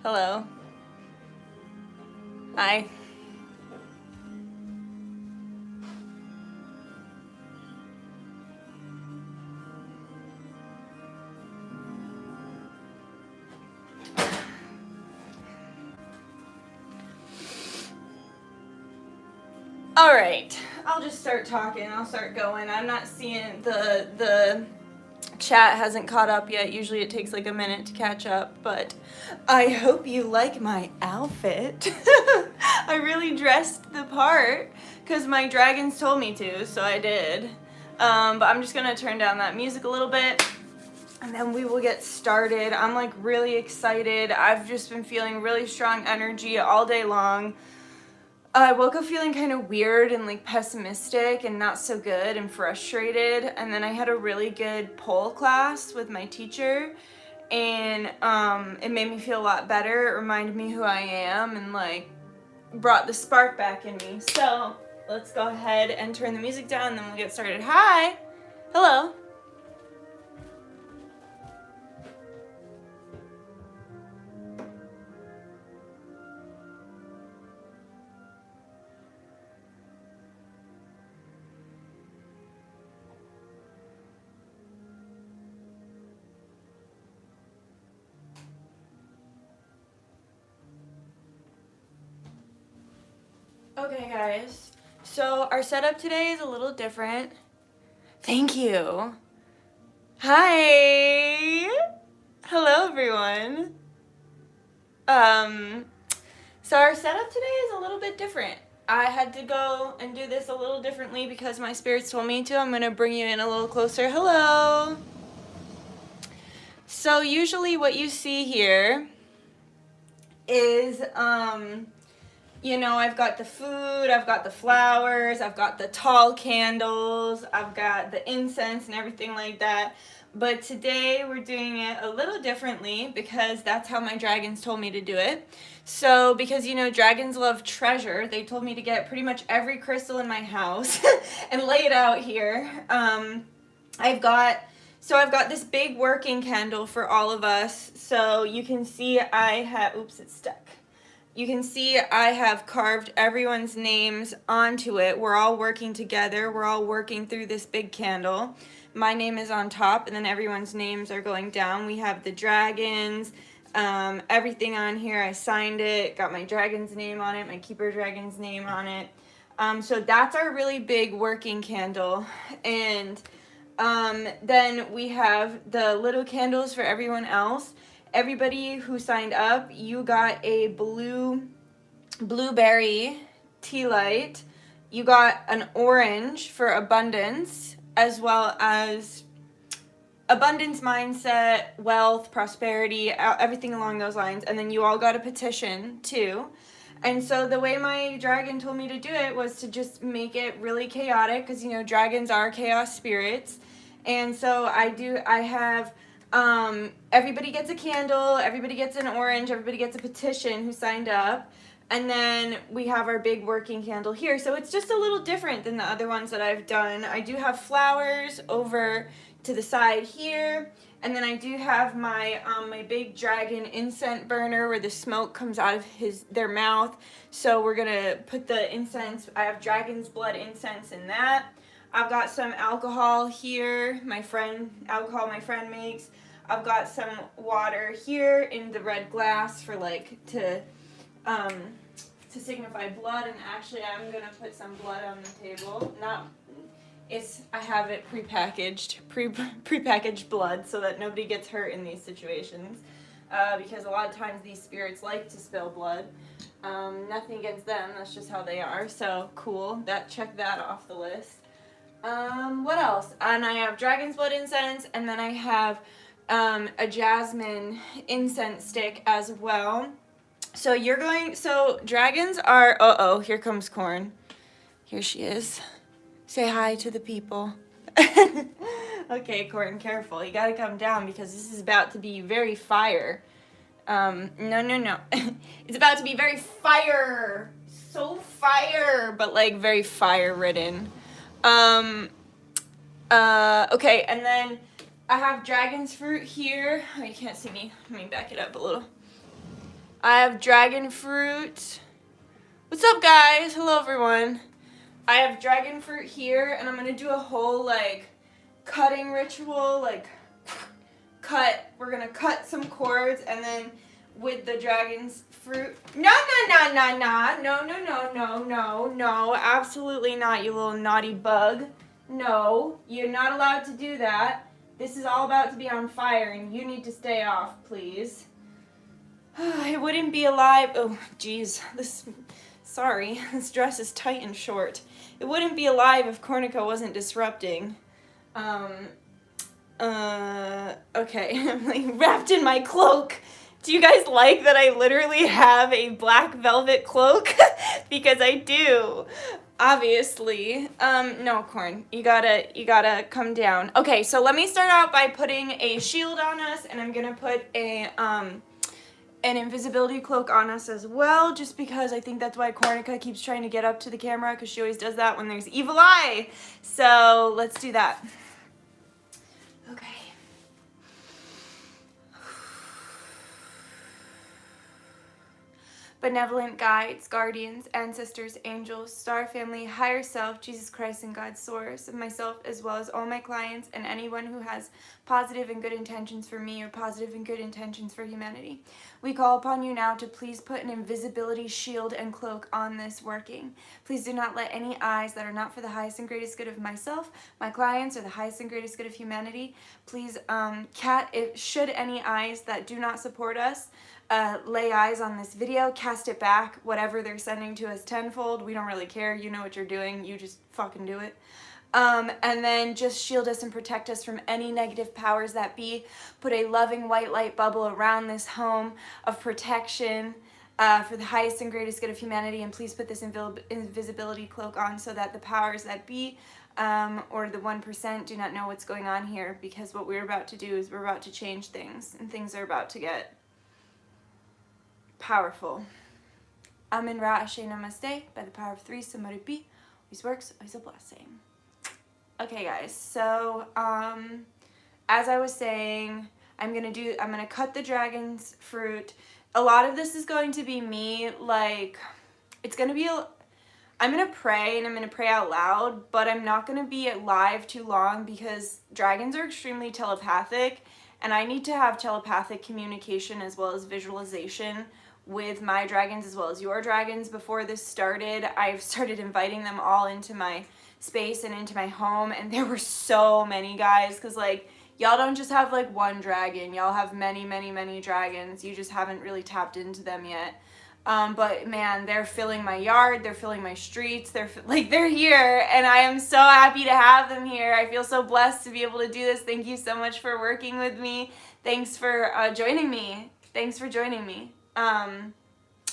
Hello. Hi. All right, I'll just start talking. I'll start going. I'm not seeing the chat hasn't caught up yet. Usually it takes like a minute to catch up, but I hope you like my outfit. I really dressed the part because my dragons told me to, so I did. But I'm just gonna turn down that music a little bit and then we will get started. I'm like really excited. I've just been feeling really strong energy all day long. I woke up feeling kind of weird and like pessimistic and not so good and frustrated, and then I had a really good pole class with my teacher, and it made me feel a lot better. It reminded me who I am and like brought the spark back in me. So let's go ahead and turn the music down and then we'll get started. Hi! Hello! Okay guys, so our setup today is a little different. Thank you. Hi! Hello everyone. So our setup today is a little bit different. I had to go and do this a little differently because my spirits told me to. I'm gonna bring you in a little closer. Hello! So usually what you see here is, you know, I've got the food, I've got the flowers, I've got the tall candles, I've got the incense and everything like that. But today we're doing it a little differently because that's how my dragons told me to do it. So because, you know, dragons love treasure, they told me to get pretty much every crystal in my house and lay it out here. I've got this big working candle for all of us. So you can see I have, oops, it's stuck. You can see I have carved everyone's names onto it. We're all working together. We're all working through this big candle. My name is on top, and then everyone's names are going down. We have the dragons, everything on here. I signed it, got my dragon's name on it, my keeper dragon's name on it. So that's our really big working candle. And then we have the little candles for everyone else. Everybody who signed up, you got a blueberry tea light. You got an orange for abundance, as well as abundance mindset, wealth, prosperity, everything along those lines. And then you all got a petition too. And so the way my dragon told me to do it was to just make it really chaotic, because, you know, dragons are chaos spirits. And so I have everybody gets a candle, everybody gets an orange, everybody gets a petition who signed up, and then we have our big working candle here. So it's just a little different than the other ones that I've done. I do have flowers over to the side here, and then I do have my my big dragon incense burner where the smoke comes out of their mouth. So we're gonna put the incense, I have dragon's blood incense in that. I've got some alcohol here, alcohol my friend makes. I've got some water here in the red glass for like to signify blood, and actually I'm gonna put some blood on the table. I have it prepackaged blood so that nobody gets hurt in these situations. Because a lot of times these spirits like to spill blood. Nothing against them, that's just how they are. So cool, check that off the list. What else? And I have dragon's blood incense, and then I have a jasmine incense stick as well. So dragons are, here comes Corn. Here she is. Say hi to the people. Okay, Corn, careful. You gotta come down because this is about to be very fire. No. It's about to be very fire. So fire, but like very fire ridden. Okay, and then I have dragon's fruit here. Oh, you can't see me. Let me back it up a little. I have dragon fruit. What's up, guys? Hello, everyone. I have dragon fruit here, and I'm gonna do a whole like cutting ritual, like we're gonna cut some cords, and then with the dragon's fruit. No, absolutely not, you little naughty bug. No, you're not allowed to do that. This is all about to be on fire, and you need to stay off, please. It wouldn't be alive. Oh, geez. Sorry, this dress is tight and short. It wouldn't be alive if Cornica wasn't disrupting. Okay, I'm like wrapped in my cloak. Do you guys like that I literally have a black velvet cloak? Because I do, obviously. No, Corn, you gotta come down. Okay, so let me start out by putting a shield on us, and I'm gonna put an invisibility cloak on us as well, just because I think that's why Cornica keeps trying to get up to the camera, because she always does that when there's evil eye. So let's do that. Okay. Benevolent guides, guardians, ancestors, angels, star family, higher self, Jesus Christ and God's source, of myself as well as all my clients and anyone who has positive and good intentions for me or positive and good intentions for humanity. We call upon you now to please put an invisibility shield and cloak on this working. Please do not let any eyes that are not for the highest and greatest good of myself, my clients, or the highest and greatest good of humanity. Please, should any eyes that do not support us lay eyes on this video, cast it back, whatever they're sending to us tenfold. We don't really care. You know what you're doing. You just fucking do it. And then just shield us and protect us from any negative powers that be. Put a loving white light bubble around this home of protection for the highest and greatest good of humanity. And please put this invisibility cloak on so that the powers that be or the 1% do not know what's going on here, because what we're about to do is we're about to change things, and things are about to get powerful. Amen Ra Ashe Namaste. By the power of 3, Samari Pi. Always works, always a blessing. Okay, guys. So, as I was saying, I'm gonna cut the dragon's fruit. A lot of this is going to be me, like, I'm gonna pray, and I'm gonna pray out loud, but I'm not gonna be live too long because dragons are extremely telepathic, and I need to have telepathic communication as well as visualization with my dragons as well as your dragons. Before this started, I've started inviting them all into my space and into my home, and there were so many, guys, because like y'all don't just have like one dragon, y'all have many dragons. You just haven't really tapped into them yet. But man, they're filling my yard, they're filling my streets, they're here, and I am so happy to have them here. I feel so blessed to be able to do this. Thank you so much for working with me. Thanks for joining me.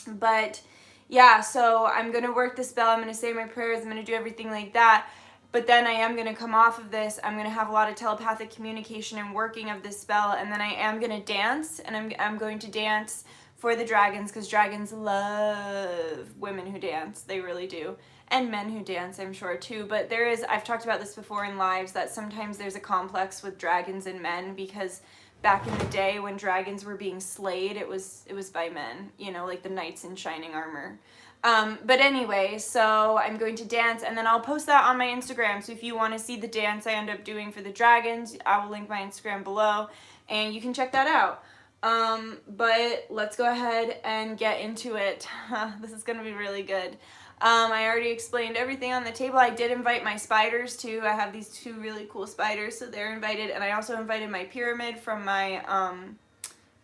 But yeah, so I'm gonna work the spell, I'm gonna say my prayers, I'm gonna do everything like that. But then I am gonna come off of this, I'm gonna have a lot of telepathic communication and working of this spell, and then I am gonna dance, and I'm going to dance for the dragons, because dragons love women who dance. They really do. And men who dance, I'm sure, too. But I've talked about this before in lives, that sometimes there's a complex with dragons and men, because back in the day when dragons were being slayed, it was by men, you know, like the knights in shining armor. But anyway, so I'm going to dance, and then I'll post that on my Instagram. So if you want to see the dance I end up doing for the dragons, I will link my Instagram below, and you can check that out. But let's go ahead and get into it. This is going to be really good. I already explained everything on the table. I did invite my spiders too. I have these 2 really cool spiders, so they're invited. And I also invited my pyramid from my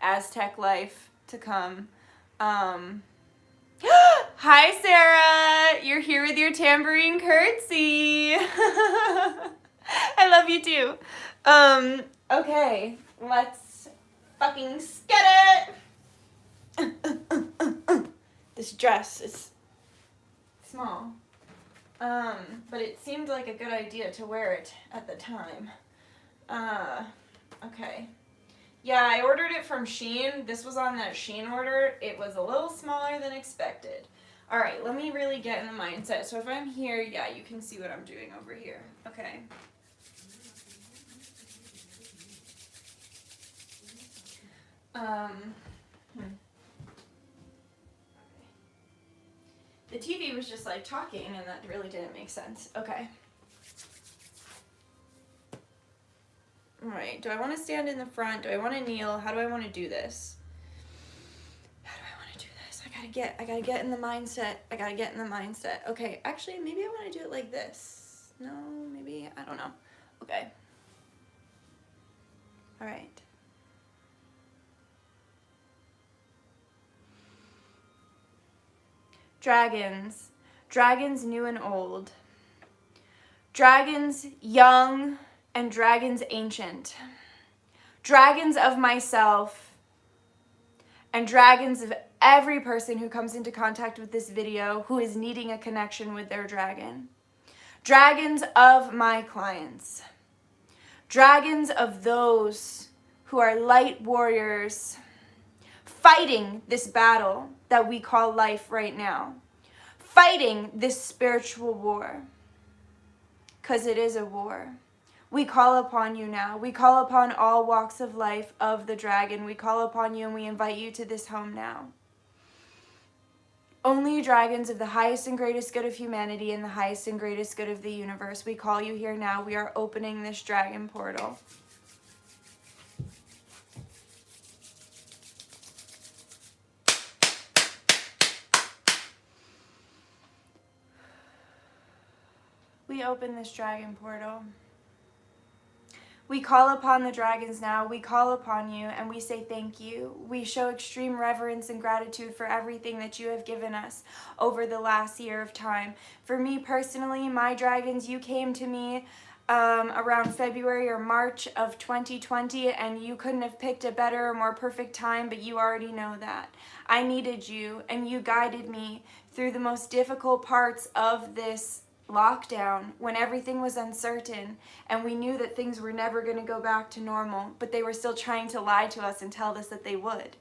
Aztec life to come. Hi, Sarah! You're here with your tambourine curtsy. I love you too. Okay, let's fucking get it! This dress is small, but it seemed like a good idea to wear it at the time. Okay. Yeah, I ordered it from Shein. This was on that Shein order. It was a little smaller than expected. All right, let me really get in the mindset. So if I'm here, yeah, you can see what I'm doing over here. Okay. The TV was just like talking, and that really didn't make sense. Okay. All right. Do I want to stand in the front? Do I want to kneel? How do I want to do this? How do I want to do this? I gotta get in the mindset. Okay. Actually, maybe I want to do it like this. No, maybe, I don't know. Okay. All right. Dragons. Dragons new and old. Dragons young and dragons ancient. Dragons of myself and dragons of every person who comes into contact with this video who is needing a connection with their dragon. Dragons of my clients. Dragons of those who are light warriors fighting this battle that we call life right now. Fighting this spiritual war. Because it is a war. We call upon you now. We call upon all walks of life of the dragon. We call upon you and we invite you to this home now. Only dragons of the highest and greatest good of humanity and the highest and greatest good of the universe. We call you here now. We are opening this dragon portal. We open this dragon portal. We call upon the dragons now. We call upon you and we say thank you. We show extreme reverence and gratitude for everything that you have given us over the last year of time. For me personally, my dragons, you came to me around February or March of 2020, and you couldn't have picked a better or more perfect time, but you already know that. I needed you and you guided me through the most difficult parts of this lockdown, when everything was uncertain and we knew that things were never going to go back to normal, but they were still trying to lie to us and tell us that they would.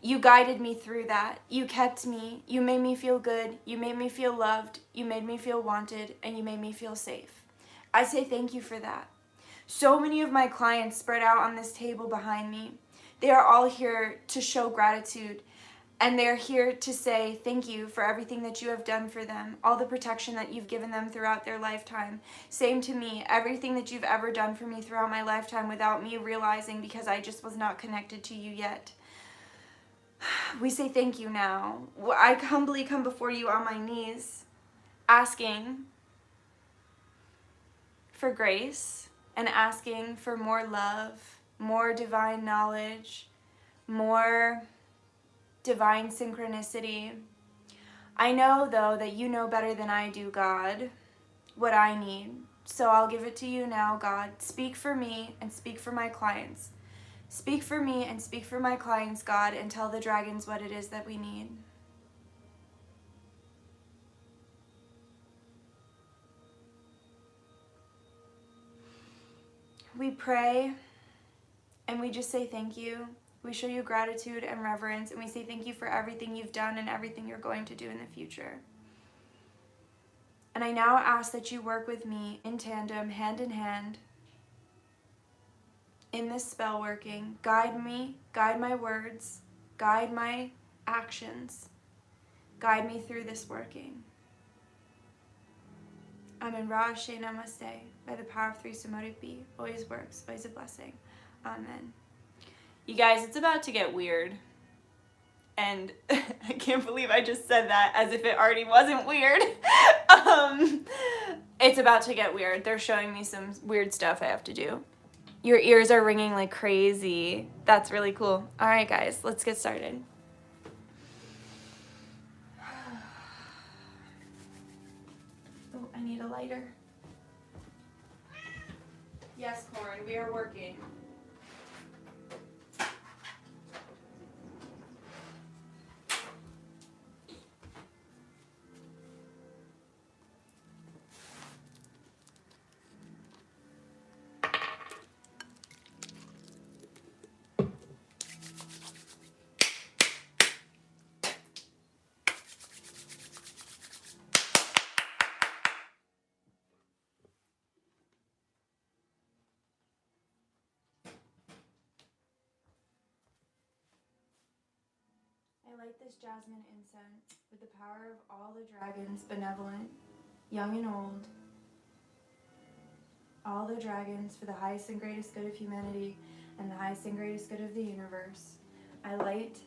You guided me through that. You kept me. You made me feel good. You made me feel loved. You made me feel wanted, and you made me feel safe. I say thank you for that. So many of my clients spread out on this table behind me. They are all here to show gratitude. And they're here to say thank you for everything that you have done for them, all the protection that you've given them throughout their lifetime. Same to me, everything that you've ever done for me throughout my lifetime without me realizing, because I just was not connected to you yet. We say thank you now. I humbly come before you on my knees, asking for grace and asking for more love, more divine knowledge, more divine synchronicity. I know, though, that you know better than I do, God, what I need. So I'll give it to you now, God. Speak for me and speak for my clients. Speak for me and speak for my clients, God, and tell the dragons what it is that we need. We pray and we just say thank you. We show you gratitude and reverence, and we say thank you for everything you've done and everything you're going to do in the future. And I now ask that you work with me in tandem, hand in hand, in this spell working. Guide me, guide my words, guide my actions, guide me through this working. Amen. Ra Ashe Namaste. By the power of three, so mote it be. Always works, always a blessing. Amen. You guys, it's about to get weird. And I can't believe I just said that as if it already wasn't weird. It's about to get weird. They're showing me some weird stuff I have to do. Your ears are ringing like crazy. That's really cool. All right, guys, let's get started. Oh, I need a lighter. Yes, Corin, we are working. light this jasmine incense with the power of all the dragons, benevolent, young and old, all the dragons for the highest and greatest good of humanity and the highest and greatest good of the universe. I light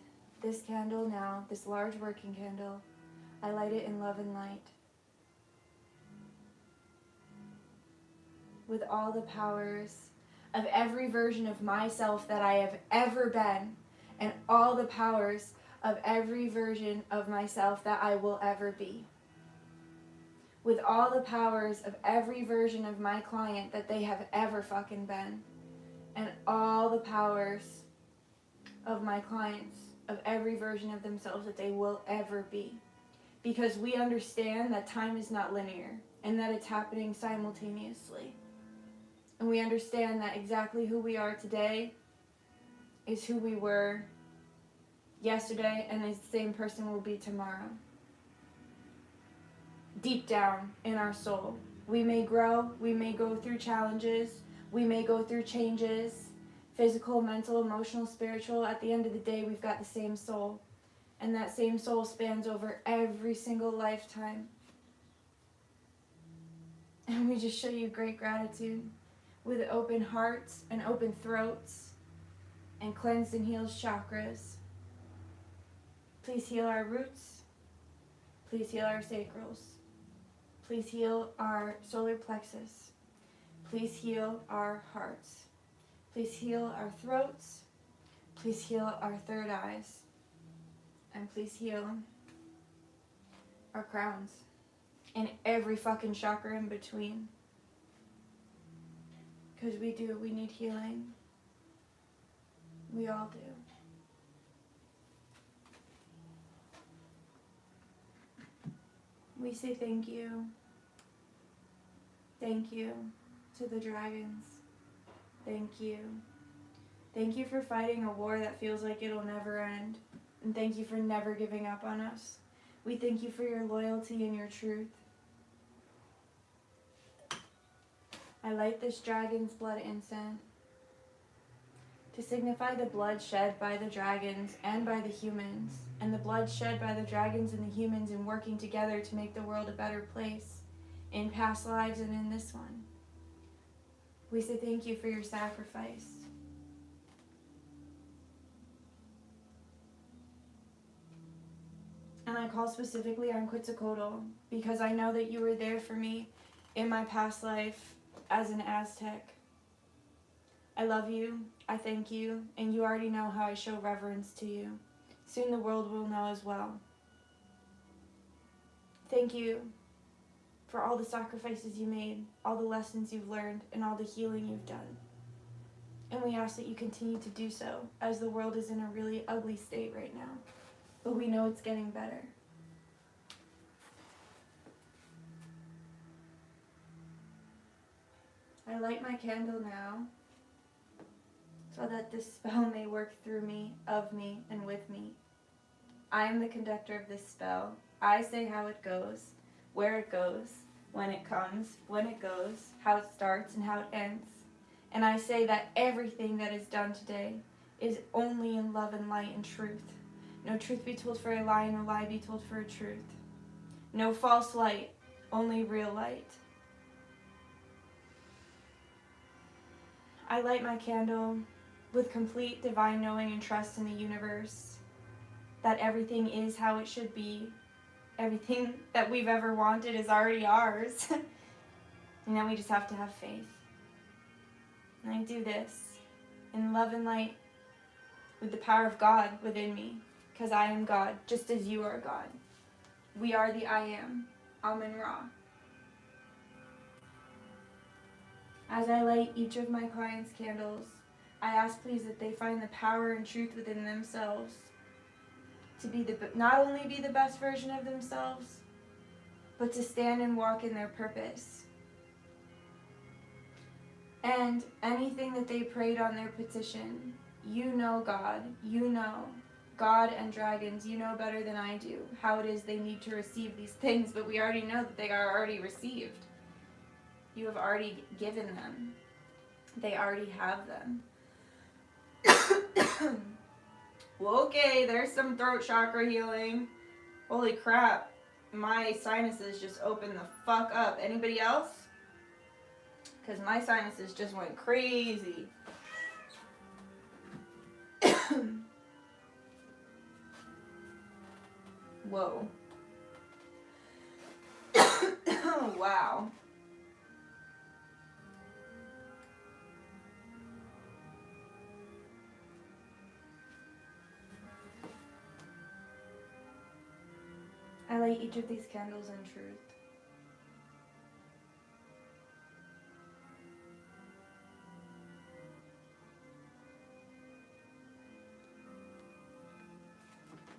this candle now, this large working candle. I light it in love and light. With all the powers of every version of myself that I have ever been, and all the powers of every version of myself that I will ever be. With all the powers of every version of my client that they have ever fucking been, and all the powers of my clients of every version of themselves that they will ever be. Because we understand that time is not linear, and that it's happening simultaneously. And we understand that exactly who we are today is who we were yesterday, and is the same person we'll be tomorrow. Deep down in our soul, we may grow, we may go through challenges, we may go through changes, physical, mental, emotional, spiritual. At the end of the day, we've got the same soul, and that same soul spans over every single lifetime. And we just show you great gratitude with open hearts and open throats and cleansed and healed chakras. Please heal our roots. Please heal our sacrals. Please heal our solar plexus. Please heal our hearts. Please heal our throats. Please heal our third eyes. And please heal our crowns and every fucking chakra in between. Because we need healing. We all do. We say thank you. Thank you to the dragons. Thank you. Thank you for fighting a war that feels like it'll never end. And thank you for never giving up on us. We thank you for your loyalty and your truth. I light this dragon's blood incense to signify the blood shed by the dragons and by the humans, and the blood shed by the dragons and the humans in working together to make the world a better place, in past lives and in this one. We say thank you for your sacrifice. And I call specifically on Quetzalcoatl because I know that you were there for me in my past life as an Aztec. I love you, I thank you, and you already know how I show reverence to you. Soon the world will know as well. Thank you for all the sacrifices you made, all the lessons you've learned, and all the healing you've done. And we ask that you continue to do so, as the world is in a really ugly state right now. But we know it's getting better. I light my candle now, so that this spell may work through me, of me, and with me. I am the conductor of this spell. I say how it goes, where it goes, when it comes, when it goes, how it starts, and how it ends. And I say that everything that is done today is only in love and light and truth. No truth be told for a lie, no lie be told for a truth. No false light, only real light. I light my candle with complete divine knowing and trust in the universe that everything is how it should be. Everything that we've ever wanted is already ours. And then we just have to have faith. And I do this in love and light with the power of God within me, because I am God, just as you are God. We are the I am, Amun-Ra. As I light each of my clients' candles, I ask please that they find the power and truth within themselves to be not only be the best version of themselves, but to stand and walk in their purpose. And anything that they prayed on their petition, you know God, you know God and dragons, you know better than I do how it is they need to receive these things, but we already know that they are already received. You have already given them. They already have them. Well, okay, there's some throat chakra healing. Holy crap. My sinuses just opened the fuck up. Anybody else? Because my sinuses just went crazy. Whoa. Oh, wow. I light each of these candles in truth.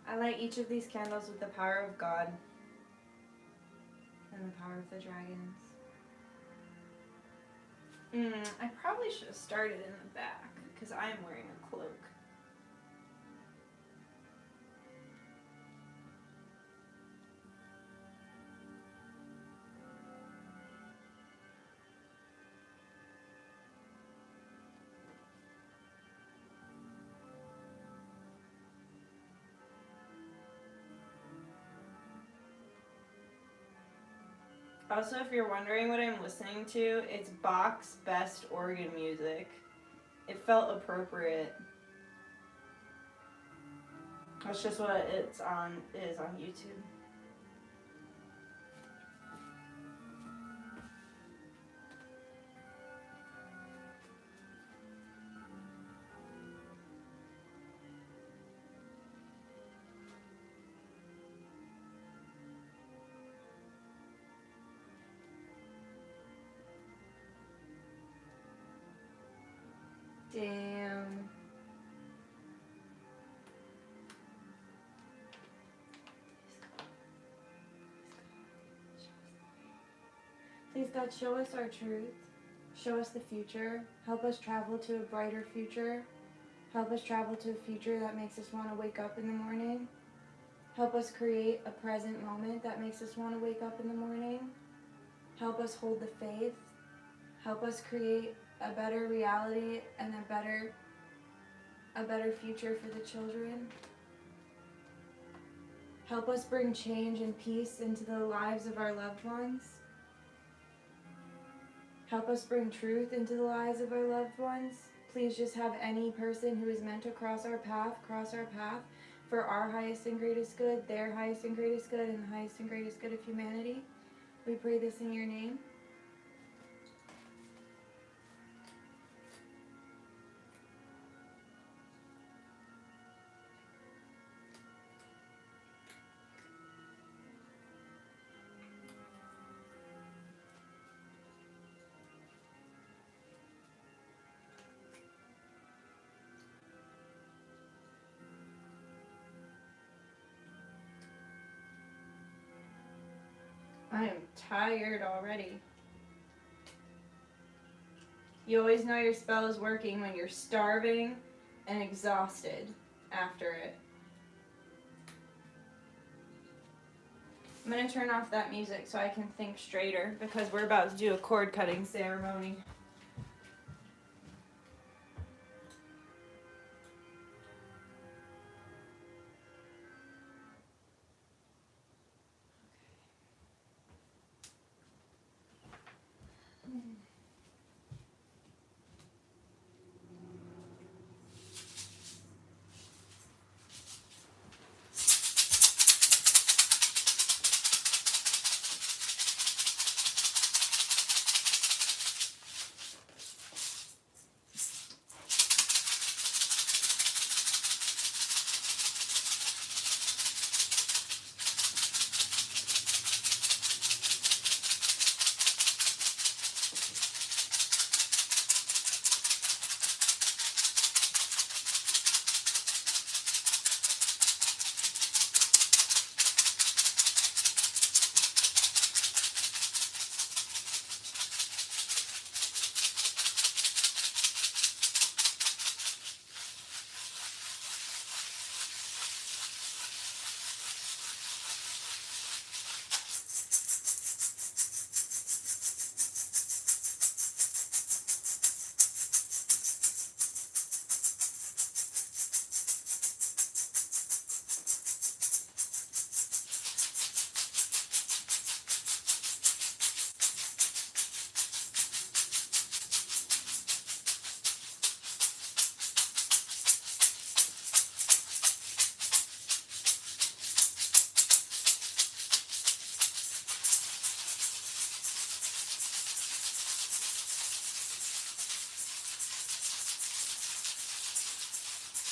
I light each of these candles with the power of God and the power of the dragons. I probably should have started in the back because I am wearing a cloak. Also, if you're wondering what I'm listening to, it's Bach's best organ music. It felt appropriate. That's just what it is on YouTube. Damn. Please, God, show us our truth. Show us the future. Help us travel to a brighter future. Help us travel to a future that makes us want to wake up in the morning. Help us create a present moment that makes us want to wake up in the morning. Help us hold the faith. Help us create a better reality and a better future for the children. Help us bring change and peace into the lives of our loved ones. Help us bring truth into the lives of our loved ones. Please just have any person who is meant to cross our path for our highest and greatest good, their highest and greatest good, and the highest and greatest good of humanity. We pray this in your name. I am tired already. You always know your spell is working when you're starving and exhausted after it. I'm going to turn off that music so I can think straighter because we're about to do a cord cutting ceremony.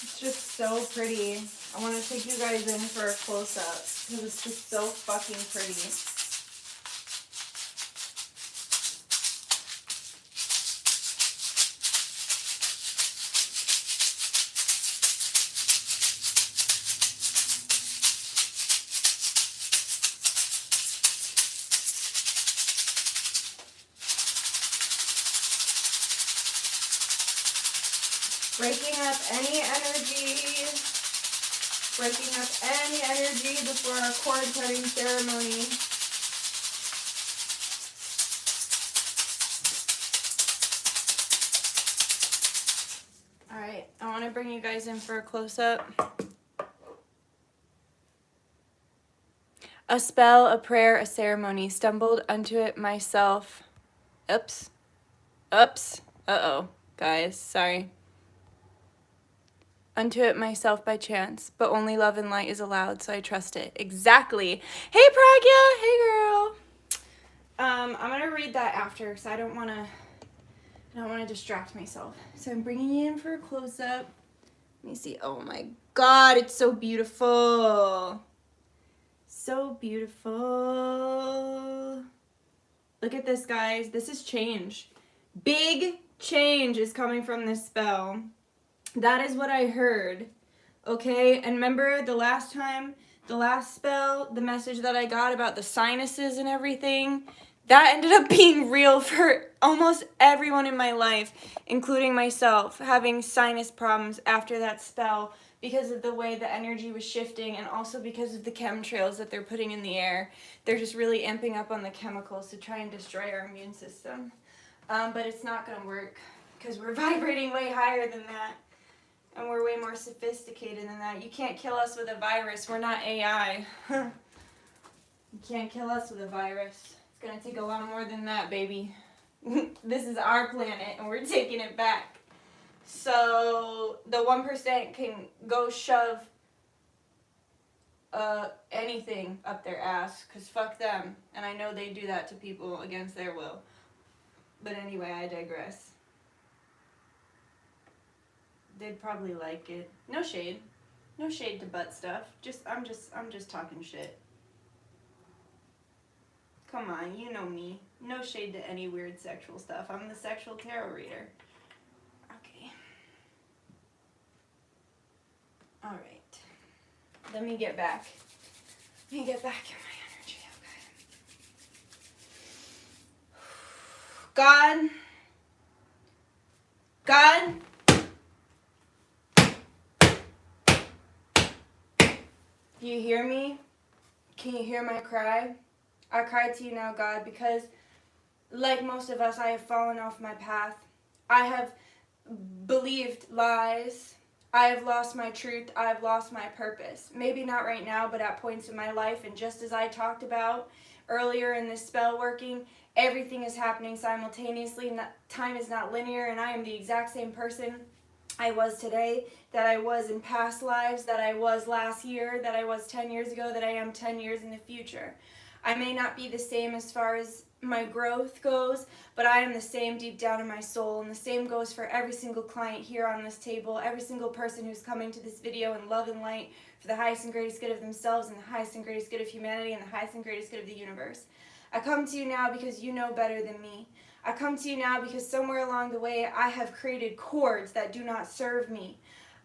It's just so pretty. I want to take you guys in for a close-up because it's just so fucking pretty. Breaking up any energy. Breaking up any energy before our cord cutting ceremony. Alright, I want to bring you guys in for a close-up. A spell, a prayer, a ceremony. Stumbled unto it myself. Oops. Uh-oh. Guys, sorry. Unto it myself by chance, but only love and light is allowed, so I trust it. Exactly. Hey, Pragya. Hey, girl. I'm gonna read that after, because I don't wanna distract myself. So I'm bringing you in for a close-up. Let me see. Oh my God, it's so beautiful. So beautiful. Look at this, guys. This is change. Big change is coming from this spell. That is what I heard, okay? And remember the last spell, the message that I got about the sinuses and everything, that ended up being real for almost everyone in my life, including myself, having sinus problems after that spell because of the way the energy was shifting and also because of the chemtrails that they're putting in the air. They're just really amping up on the chemicals to try and destroy our immune system. But it's not going to work because we're vibrating way higher than that. And we're way more sophisticated than that. You can't kill us with a virus. We're not AI. You can't kill us with a virus. It's going to take a lot more than that, baby. This is our planet, and we're taking it back. So the 1% can go shove anything up their ass, because fuck them. And I know they do that to people against their will. But anyway, I digress. They'd probably like it. No shade. No shade to butt stuff. I'm just talking shit. Come on, you know me. No shade to any weird sexual stuff. I'm the sexual tarot reader. Okay. Alright. Let me get back. Let me get back in my energy, okay? God. Do you hear me? Can you hear my cry? I cry to you now, God, because like most of us, I have fallen off my path. I have believed lies. I have lost my truth. I have lost my purpose. Maybe not right now, but at points in my life. And just as I talked about earlier in this spell working, everything is happening simultaneously. Time is not linear, and I am the exact same person I was today, that I was in past lives, that I was last year, that I was 10 years ago, that I am 10 years in the future. I may not be the same as far as my growth goes, but I am the same deep down in my soul, and the same goes for every single client here on this table, every single person who's coming to this video in love and light for the highest and greatest good of themselves and the highest and greatest good of humanity and the highest and greatest good of the universe. I come to you now because you know better than me. I come to you now because somewhere along the way I have created cords that do not serve me.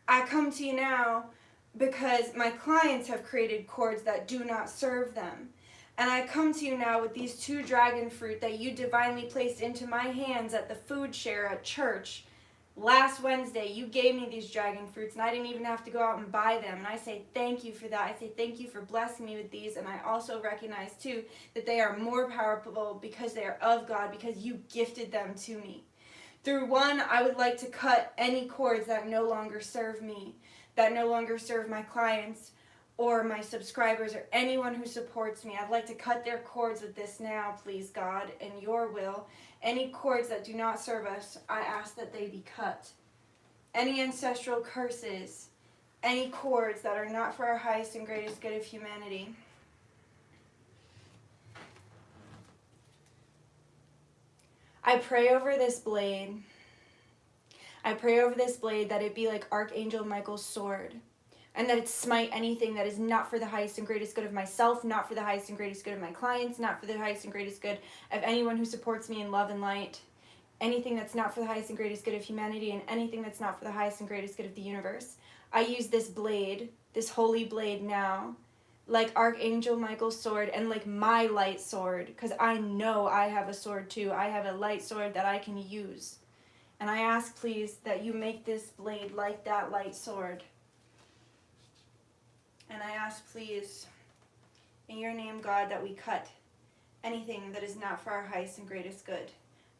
I come to you now because my clients have created cords that do not serve them. And I come to you now with these 2 dragon fruit that you divinely placed into my hands at the food share at church. Last Wednesday, you gave me these dragon fruits, and I didn't even have to go out and buy them. And I say thank you for that. I say thank you for blessing me with these. And I also recognize, too, that they are more powerful because they are of God, because you gifted them to me. Through one, I would like to cut any cords that no longer serve me, that no longer serve my clients or my subscribers or anyone who supports me. I'd like to cut their cords with this now, please, God, in your will. Any cords that do not serve us, I ask that they be cut. Any ancestral curses, any cords that are not for our highest and greatest good of humanity. I pray over this blade. I pray over this blade that it be like Archangel Michael's sword, and that it smite anything that is not for the highest and greatest good of myself, not for the highest and greatest good of my clients, not for the highest and greatest good of anyone who supports me in love and light, anything that's not for the highest and greatest good of humanity, and anything that's not for the highest and greatest good of the universe. I use this blade, this holy blade now, like Archangel Michael's sword and like my light sword, because I know I have a sword too. I have a light sword that I can use. And I ask, please, that you make this blade like that light sword. And I ask, please, in your name, God, that we cut anything that is not for our highest and greatest good.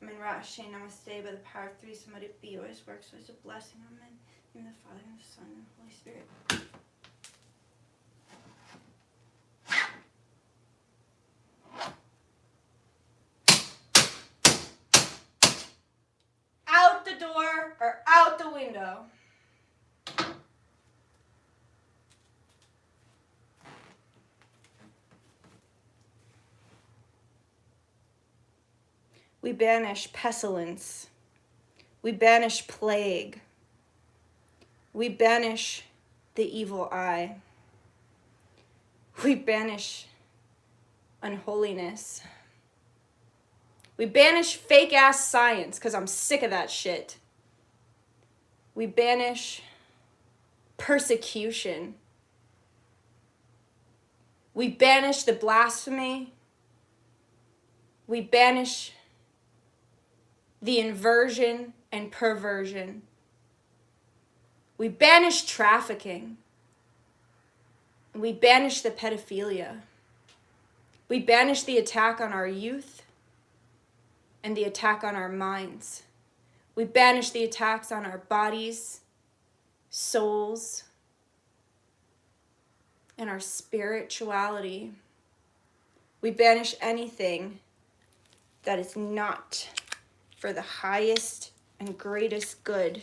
Amen. Rashe Namaste, by the power of three, somebody be always works as a blessing. Amen. In the Father, and the Son, and the Holy Spirit. Out the door or out the window. We banish pestilence. We banish plague. We banish the evil eye. We banish unholiness. We banish fake ass science, because I'm sick of that shit. We banish persecution. We banish the blasphemy. We banish the inversion and perversion. We banish trafficking. We banish the pedophilia. We banish the attack on our youth and the attack on our minds. We banish the attacks on our bodies, souls, and our spirituality. We banish anything that is not for the highest and greatest good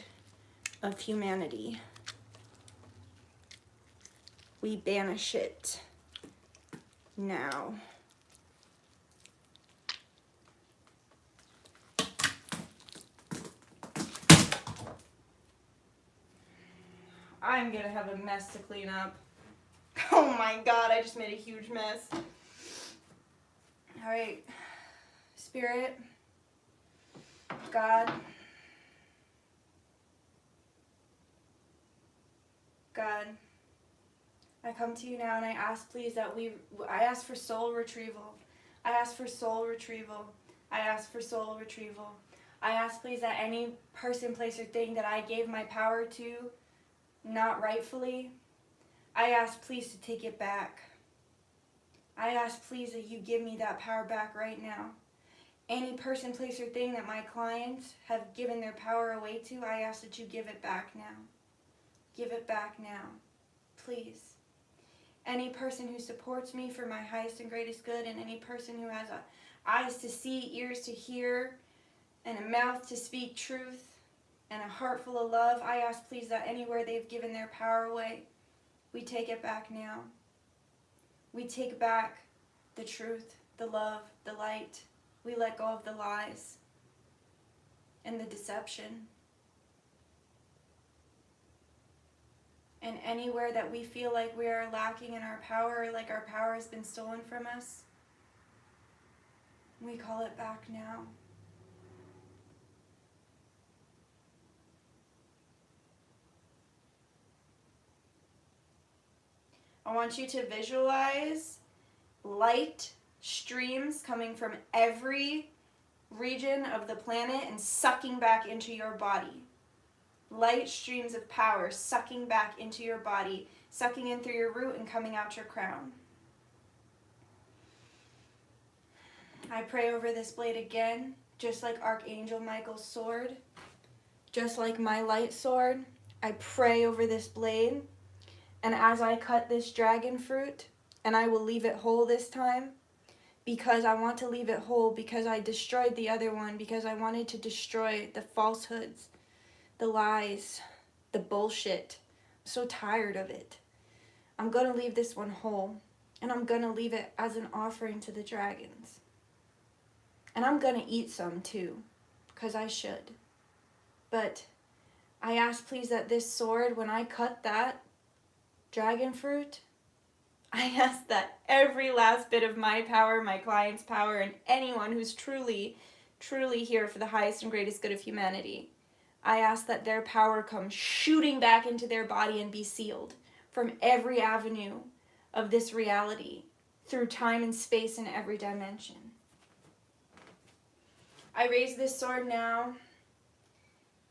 of humanity. We banish it now. I'm gonna have a mess to clean up. Oh my God, I just made a huge mess. All right, Spirit, God, I come to you now and I ask, please, that I ask for soul retrieval. I ask for soul retrieval. I ask for soul retrieval. I ask, please, that any person, place, or thing that I gave my power to, not rightfully, I ask, please, to take it back. I ask, please, that you give me that power back right now. Any person, place, or thing that my clients have given their power away to, I ask that you give it back now. Give it back now, please. Any person who supports me for my highest and greatest good, and any person who has eyes to see, ears to hear, and a mouth to speak truth, and a heart full of love, I ask, please, that anywhere they've given their power away, we take it back now. We take back the truth, the love, the light. We let go of the lies and the deception. And anywhere that we feel like we are lacking in our power, or like our power has been stolen from us, we call it back now. I want you to visualize light streams coming from every region of the planet and sucking back into your body. Light streams of power sucking back into your body, sucking in through your root and coming out your crown. I pray over this blade again, just like Archangel Michael's sword, just like my light sword. I pray over this blade, and as I cut this dragon fruit, and I will leave it whole this time, because I want to leave it whole, because I destroyed the other one, because I wanted to destroy the falsehoods, the lies, the bullshit. I'm so tired of it. I'm going to leave this one whole, and I'm going to leave it as an offering to the dragons. And I'm going to eat some too, because I should. But I ask, please, that this sword, when I cut that dragon fruit, I ask that every last bit of my power, my client's power, and anyone who's truly, truly here for the highest and greatest good of humanity, I ask that their power come shooting back into their body and be sealed from every avenue of this reality, through time and space in every dimension. I raise this sword now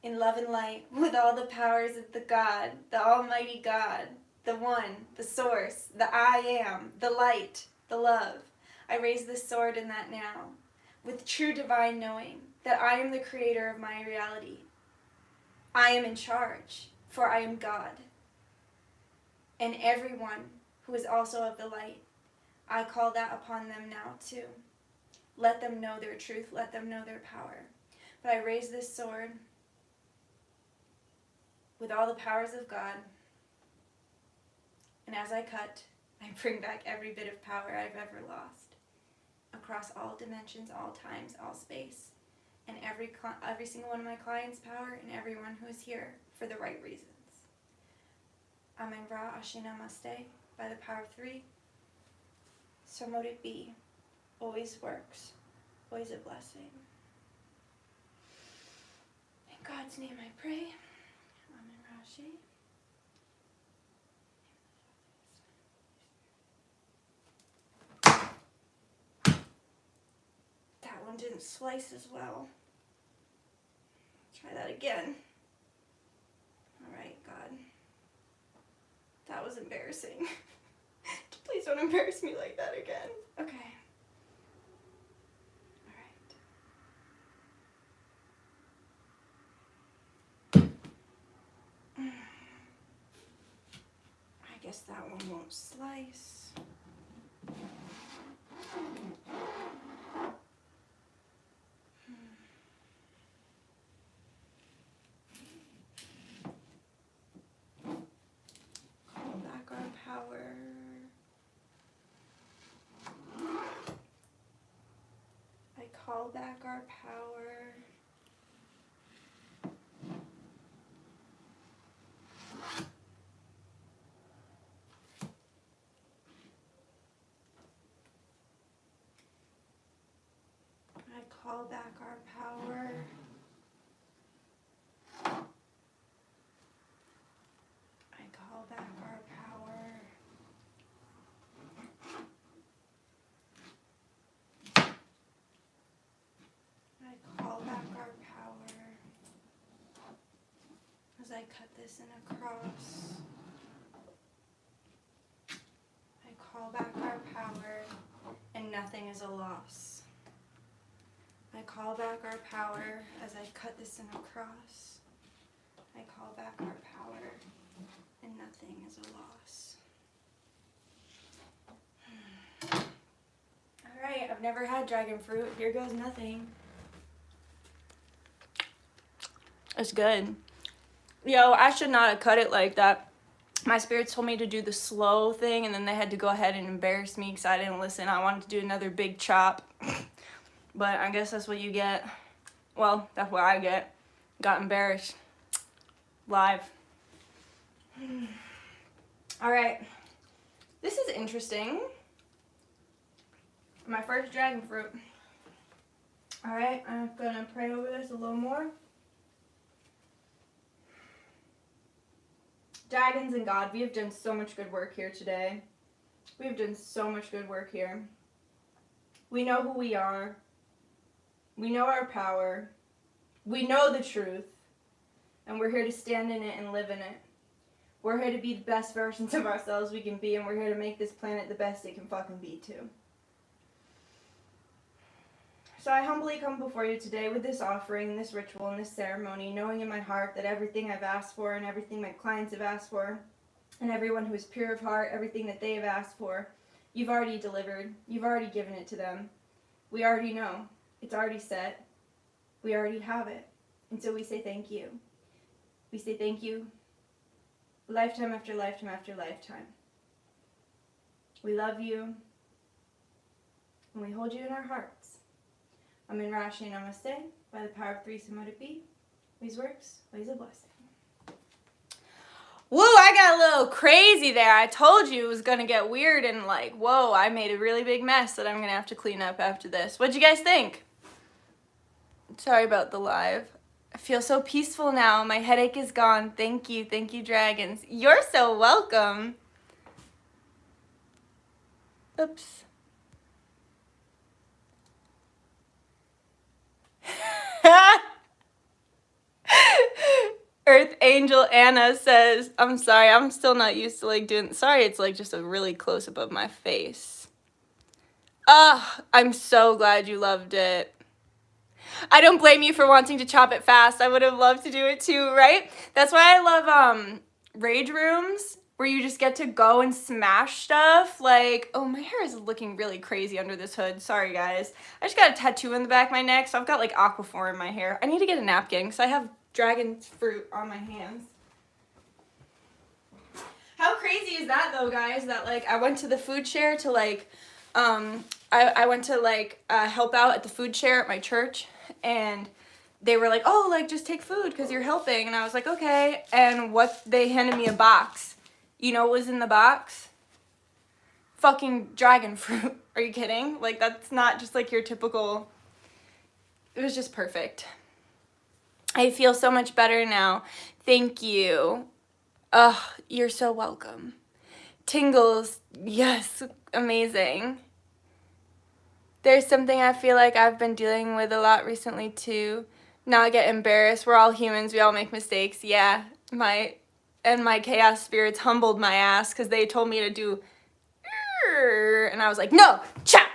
in love and light with all the powers of the God, the Almighty God, the One, the Source, the I Am, the Light, the Love. I raise this sword in that now with true divine knowing that I am the creator of my reality. I am in charge, for I am God. And everyone who is also of the light, I call that upon them now too. Let them know their truth, let them know their power. But I raise this sword with all the powers of God, and as I cut, I bring back every bit of power I've ever lost, across all dimensions, all times, all space, and every single one of my clients' power, and everyone who is here for the right reasons. Amen Ra Ashe Namaste, by the power of 3. So mote it be. Always works. Always a blessing. In God's name I pray. Amen Ra Ashe. That one didn't slice as well. Try that again. Alright, God. That was embarrassing. Please don't embarrass me like that again. Okay. Alright. I guess that one won't slice. Call back our power. I call back our power. I call back our power. I call back our power. I call back our power. As I cut this in a cross. I call back our power, and nothing is a loss. I call back our power as I cut this in a cross. I call back our power, and nothing is a loss. Alright, I've never had dragon fruit. Here goes nothing. It's good. Yo, I should not have cut it like that. My spirits told me to do the slow thing, and then they had to go ahead and embarrass me because I didn't listen. I wanted to do another big chop. But I guess that's what you get. Well, that's what I get. Got embarrassed. Live. Alright. This is interesting. My first dragon fruit. Alright, I'm gonna pray over this a little more. Dragons and God, we have done so much good work here today. We have done so much good work here. We know who we are. We know our power. We know the truth. And we're here to stand in it and live in it. We're here to be the best versions of ourselves we can be, and we're here to make this planet the best it can fucking be too. So I humbly come before you today with this offering, this ritual, and this ceremony, knowing in my heart that everything I've asked for and everything my clients have asked for, and everyone who is pure of heart, everything that they have asked for, you've already delivered. You've already given it to them. We already know. It's already set. We already have it. And so we say thank you. We say thank you lifetime after lifetime after lifetime. We love you, and we hold you in our hearts. Amen Ra Ashe Namaste, by the power of 3, so mote it be. Always works, always a blessing. Woo, I got a little crazy there. I told you it was going to get weird and like, whoa, I made a really big mess that I'm going to have to clean up after this. What'd you guys think? Sorry about the live. I feel so peaceful now. My headache is gone. Thank you. Thank you, dragons. You're so welcome. Oops. Earth Angel Anna says, I'm sorry, I'm still not used to like doing, sorry, it's like just a really close up of my face. I'm so glad you loved it. I don't blame you for wanting to chop it fast. I would have loved to do it too, right? That's why I love rage rooms where you just get to go and smash stuff. Like, oh, my hair is looking really crazy under this hood. Sorry, guys. I just got a tattoo in the back of my neck, so I've got like aquaphor in my hair. I need to get a napkin because I have dragon fruit on my hands. How crazy is that though, guys, that like I went to the food share to like I went to like help out at the food share at my church, and they were like, oh, like just take food because you're helping, and I was like, okay. And what, they handed me a box. You know what was in the box? Fucking dragon fruit. Are you kidding? Like, that's not just like your typical, it was just perfect. I feel so much better now. Thank you. Ugh, you're so welcome. Tingles, yes, amazing. There's something I feel like I've been dealing with a lot recently too. Not get embarrassed. We're all humans. We all make mistakes. Yeah, my chaos spirits humbled my ass because they told me to do, and I was like, no, chop.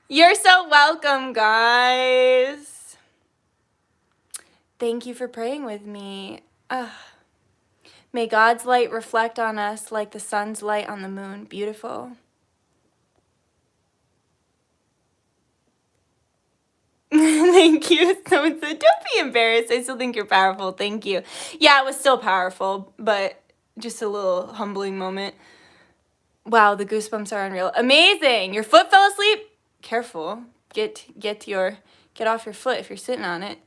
You're so welcome, guys. Thank you for praying with me. May God's light reflect on us like the sun's light on the moon. Beautiful. Thank you. Someone said, don't be embarrassed. I still think you're powerful. Thank you. Yeah, it was still powerful, but just a little humbling moment. Wow, the goosebumps are unreal. Amazing. Your foot fell asleep? Careful. Get off your foot if you're sitting on it.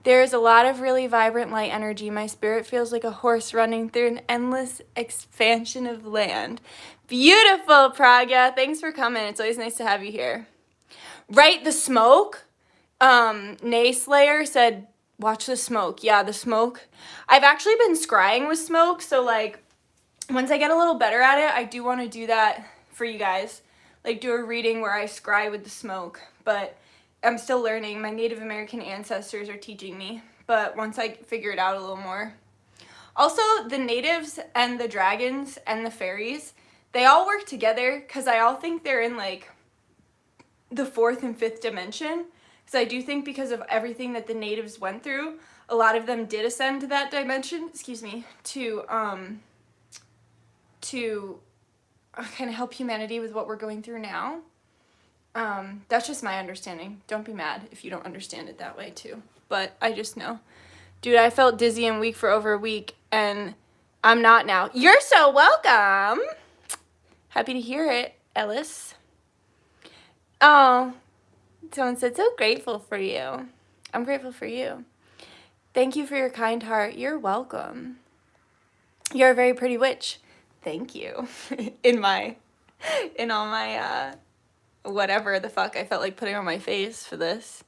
There is a lot of really vibrant light energy. My spirit feels like a horse running through an endless expansion of land. Beautiful, Pragya. Thanks for coming. It's always nice to have you here. Right, the smoke. Nayslayer said, watch the smoke. Yeah, the smoke. I've actually been scrying with smoke, so like once I get a little better at it, I do want to do that for you guys. Like do a reading where I scry with the smoke, but I'm still learning. My Native American ancestors are teaching me, but once I figure it out a little more. Also, the natives and the dragons and the fairies, they all work together because I all think they're in like the 4th and 5th dimension. Because I do think because of everything that the natives went through, a lot of them did ascend to that dimension, to kind of help humanity with what we're going through now. That's just my understanding. Don't be mad if you don't understand it that way too. But I just know. Dude, I felt dizzy and weak for over a week, and I'm not now. You're so welcome. Happy to hear it, Ellis. Oh, someone said, so grateful for you. I'm grateful for you. Thank you for your kind heart. You're welcome. You're a very pretty witch. Thank you. in all my, whatever the fuck I felt like putting on my face for this.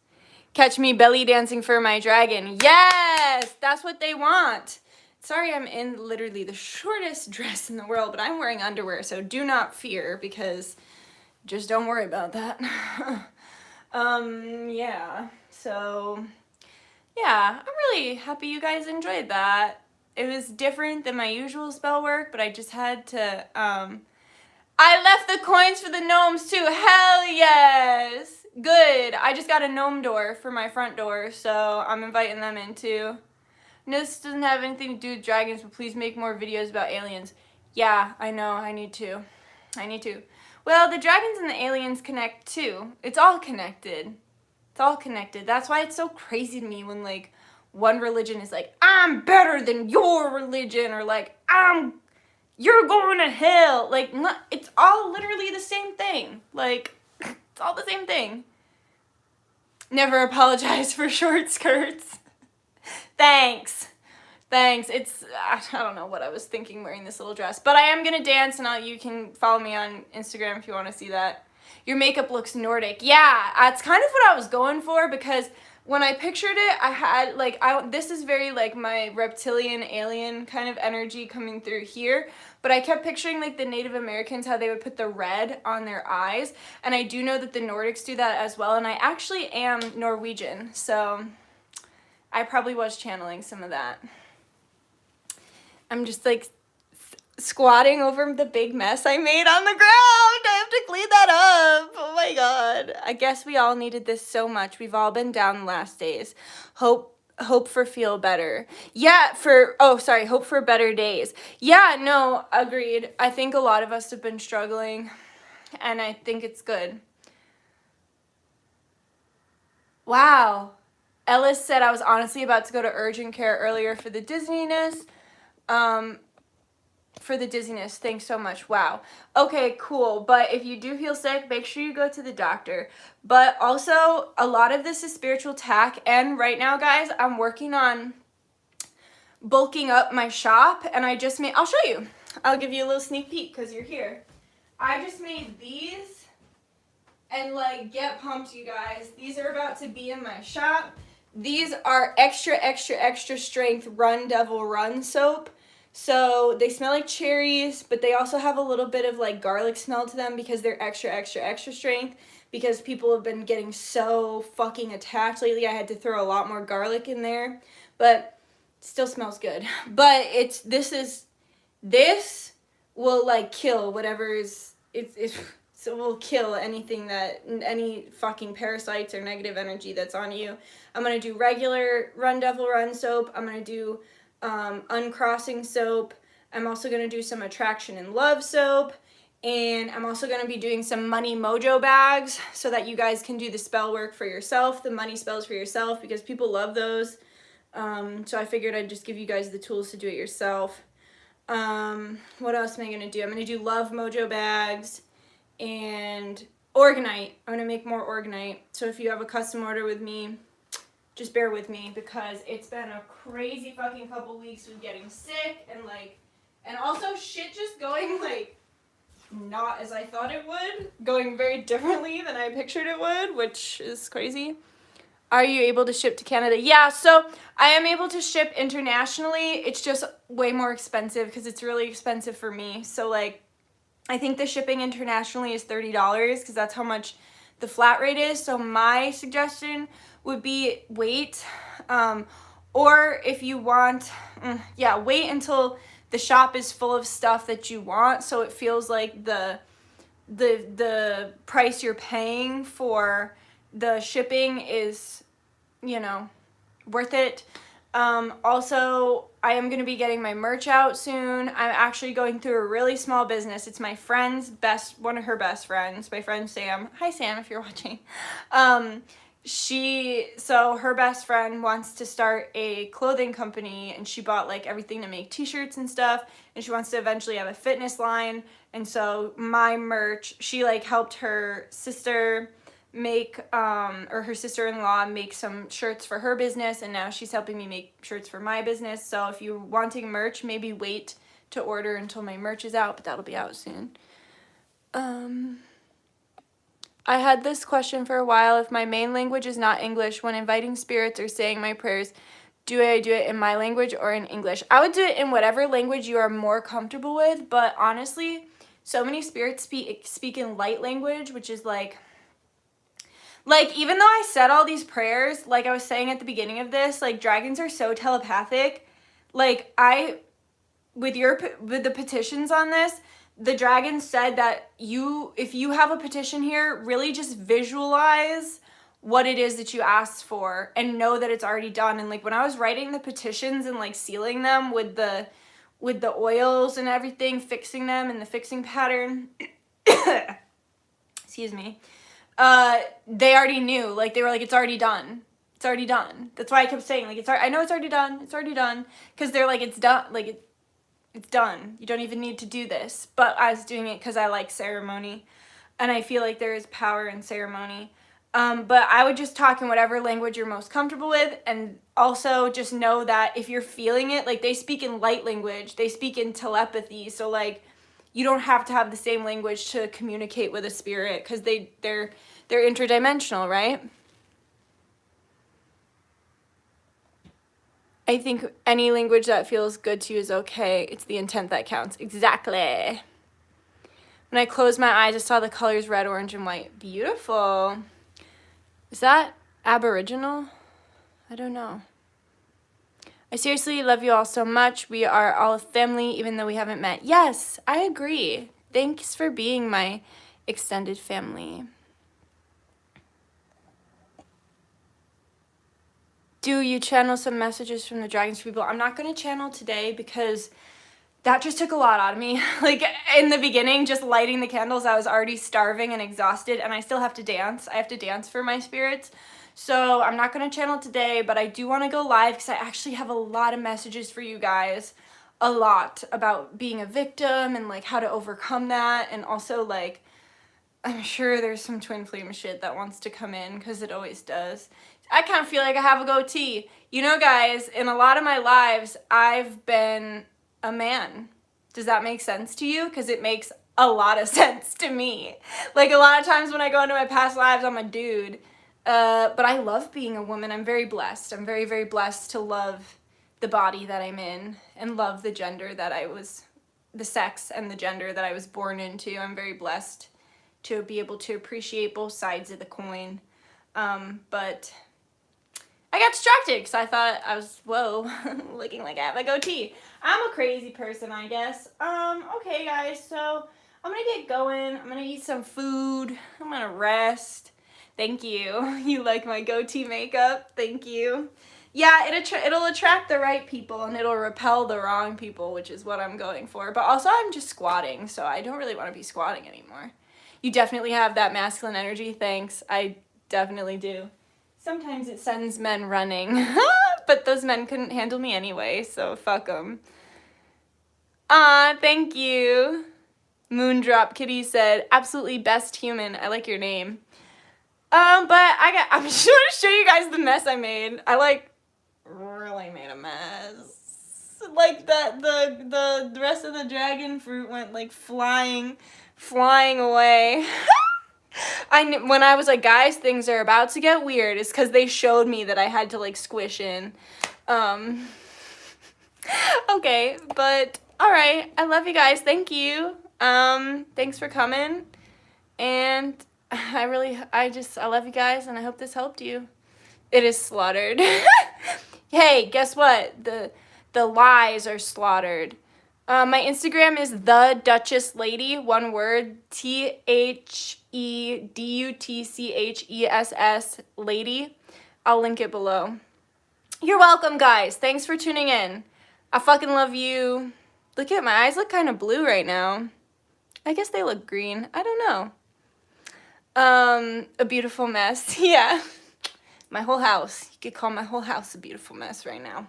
Catch me belly dancing for my dragon. Yes, that's what they want. Sorry, I'm in literally the shortest dress in the world, but I'm wearing underwear, so do not fear, because just don't worry about that. Yeah, so, yeah, I'm really happy you guys enjoyed that. It was different than my usual spell work, but I just had to, I left the coins for the gnomes too. Hell yes. Good. I just got a gnome door for my front door, so I'm inviting them in too. This doesn't have anything to do with dragons, but please make more videos about aliens. Yeah, I know. I need to. Well, the dragons and the aliens connect too. It's all connected. That's why it's so crazy to me when like one religion is like, I'm better than your religion, or like, you're going to hell. Like, it's all literally the same thing. Like, it's all the same thing. Never apologize for short skirts. Thanks. Thanks. I don't know what I was thinking wearing this little dress, but I am going to dance, and you can follow me on Instagram if you want to see that. Your makeup looks Nordic. Yeah, that's kind of what I was going for, because when I pictured it, I had, like, this is very, like, my reptilian alien kind of energy coming through here, but I kept picturing, like, the Native Americans, how they would put the red on their eyes, and I do know that the Nordics do that as well, and I actually am Norwegian, so I probably was channeling some of that. I'm just, like, squatting over the big mess I made on the ground. I have to clean that up. Oh my god. I guess we all needed this so much. We've all been down the last days. Hope for feel better. Yeah, hope for better days. Yeah, no, agreed. I think a lot of us have been struggling, and I think it's good. Wow. Ellis said I was honestly about to go to urgent care earlier for the dizziness. Thanks so much. Wow. Okay, cool. But if you do feel sick, make sure you go to the doctor. But also, a lot of this is spiritual tack. And right now, guys, I'm working on bulking up my shop. And I'll show you. I'll give you a little sneak peek because you're here. I just made these. And, like, get pumped, you guys. These are about to be in my shop. These are extra, extra, extra strength Run Devil Run soap. So they smell like cherries, but they also have a little bit of, like, garlic smell to them because they're extra, extra, extra strength, because people have been getting so fucking attacked lately. I had to throw a lot more garlic in there, but it still smells good. But this will, like, kill whatever is, so we'll kill any fucking parasites or negative energy that's on you. I'm going to do regular Run Devil Run soap. I'm going to do uncrossing soap. I'm also going to do some attraction and love soap. And I'm also going to be doing some money mojo bags so that you guys can do the spell work for yourself, the money spells for yourself, because people love those. So I figured I'd just give you guys the tools to do it yourself. What else am I going to do? I'm going to do love mojo bags and Organite. I'm going to make more Organite. So if you have a custom order with me, just bear with me, because it's been a crazy fucking couple weeks with getting sick and also shit just going, like, not as I thought it would, going very differently than I pictured it would, which is crazy. Are you able to ship to Canada? Yeah, so I am able to ship internationally. It's just way more expensive because it's really expensive for me. So, like, I think the shipping internationally is $30 because that's how much the flat rate is. So my suggestion would be wait. Or if you want, wait until the shop is full of stuff that you want, so it feels like the price you're paying for the shipping is, worth it. Also, I am going to be getting my merch out soon. I'm actually going through a really small business. It's my friend's one of her best friends, my friend Sam. Hi, Sam, if you're watching. Her best friend wants to start a clothing company, and she bought, like, everything to make t-shirts and stuff, and she wants to eventually have a fitness line. And so my merch, she, like, helped her sister make, or her sister-in-law make some shirts for her business, and now she's helping me make shirts for my business. So if you're wanting merch, maybe wait to order until my merch is out, but that'll be out soon. I had this question for a while. If my main language is not English, when inviting spirits or saying my prayers, do I do it in my language or in English? I would do it in whatever language you are more comfortable with, but honestly, so many spirits speak in light language, which is like, even though I said all these prayers, like I was saying at the beginning of this, like, dragons are so telepathic. Like, with the petitions on this, the dragon said that if you have a petition here, really just visualize what it is that you asked for and know that it's already done. And, like, when I was writing the petitions and, like, sealing them with the oils and everything, fixing them in the fixing pattern, excuse me, they already knew. Like, they were like, it's already done. It's already done. That's why I kept saying, like, I know it's already done. It's already done. Because they're like, it's done. Like, it's done. You don't even need to do this. But I was doing it because I like ceremony. And I feel like there is power in ceremony. But I would just talk in whatever language you're most comfortable with, and also just know that if you're feeling it, like they speak in light language, they speak in telepathy, so like you don't have to have the same language to communicate with a spirit, because they're interdimensional, right? I think any language that feels good to you is okay. It's the intent that counts. Exactly. When I closed my eyes, I saw the colors red, orange, and white. Beautiful. Is that Aboriginal? I don't know. I seriously love you all so much. We are all a family, even though we haven't met. Yes, I agree. Thanks for being my extended family. Do you channel some messages from the dragons people? I'm not going to channel today because that just took a lot out of me. Like in the beginning, just lighting the candles, I was already starving and exhausted, and I still have to dance. I have to dance for my spirits. So I'm not going to channel today, but I do want to go live because I actually have a lot of messages for you guys. A lot about being a victim and like how to overcome that. And also like, I'm sure there's some twin flame shit that wants to come in because it always does. I kind of feel like I have a goatee. You know, guys, in a lot of my lives, I've been a man. Does that make sense to you? Because it makes a lot of sense to me. Like a lot of times when I go into my past lives, I'm a dude. But I love being a woman. I'm very blessed. I'm very, very blessed to love the body that I'm in and love the gender that I was, the sex and the gender that I was born into. I'm very blessed to be able to appreciate both sides of the coin. But I got distracted because I thought I was, whoa, looking like I have a goatee. I'm a crazy person, I guess. Okay, guys, so I'm going to get going. I'm going to eat some food. I'm going to rest. Thank you. You like my goatee makeup? Thank you. Yeah, it'll attract the right people and it'll repel the wrong people, which is what I'm going for. But also, I'm just squatting, so I don't really want to be squatting anymore. You definitely have that masculine energy. Thanks. I definitely do. Sometimes it sends men running, but those men couldn't handle me anyway, so fuck them. Thank you. Moondrop Kitty said, absolutely best human. I like your name. I'm just going to show you guys the mess I made. I really made a mess. Like the rest of the dragon fruit went like flying away. When I was like, guys, things are about to get weird, it's because they showed me that I had to like squish in. Okay, but all right. I love you guys. Thank you. Thanks for coming. And I love you guys, and I hope this helped you. It is slaughtered. Hey, guess what? The lies are slaughtered. My Instagram is thedutchesslady, one word, THEDUTCHESS lady. I'll link it below. You're welcome, guys. Thanks for tuning in. I fucking love you. Look at my eyes look kind of blue right now. I guess they look green. I don't know. A beautiful mess. Yeah. My whole house. You could call my whole house a beautiful mess right now.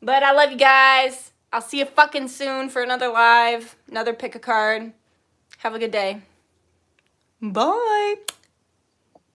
But I love you guys. I'll see you fucking soon for another live, another pick a card. Have a good day. Bye.